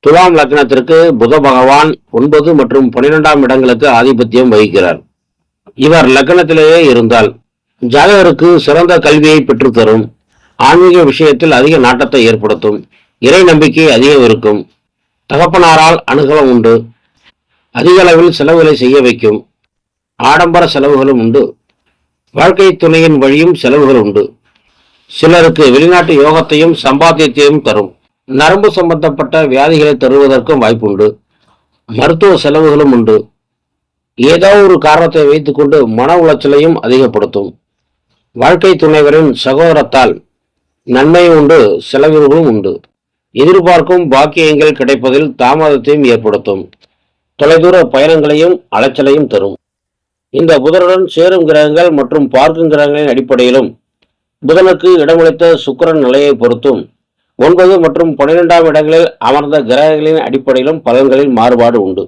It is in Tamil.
துலாம் லக்னத்திற்கு புத பகவான் 9 மற்றும் 12ஆம் இடங்களுக்கு ஆதிபத்தியம் வகிக்கிறார். இவர் லக்னத்திலேயே இருந்தால் ஜாதகருக்கு சிறந்த கல்வியை பெற்றுத்தரும். ஆன்மீக விஷயத்தில் அதிக நாட்டத்தை ஏற்படுத்தும். இறை நம்பிக்கை அதிகம் இருக்கும். தகப்பனாரால் அனுகூலம் உண்டு. அதிக அளவில் செலவுகளை செய்ய வைக்கும். ஆடம்பர செலவுகளும் உண்டு. வாழ்க்கை துணையின் வழியும் செலவுகள் உண்டு. சிலருக்கு வெளிநாட்டு யோகத்தையும் சம்பாத்தியத்தையும் தரும். நரம்பு சம்பந்தப்பட்ட வியாதிகளை தருவதற்கும் வாய்ப்புண்டு. மருத்துவ செலவுகளும் உண்டு. ஏதோ ஒரு காரணத்தை வைத்துக்கொண்டு மன உளைச்சலையும் அதிகப்படுத்தும். வாழ்க்கை துணைவரின் சகோதரத்தால் நன்மையும் உண்டு, செலவுகளும் உண்டு. எதிர்பார்க்கும் பாக்கியங்கள் கிடைப்பதில் தாமதத்தையும் ஏற்படுத்தும். தொலைதூர பயணங்களையும் அலைச்சலையும் தரும். இந்த புதனுடன் சேரும் கிரகங்கள் மற்றும் பார்க்கும் கிரகங்களின் அடிப்படையிலும் புதனுக்கு இடமளித்த சுக்கிரன் நிலையை பொறுத்தும் 9 மற்றும் 12ஆம் இடங்களில் அமர்ந்த கிரகங்களின் அடிப்படையிலும் பலன்களில் மாறுபாடு உண்டு.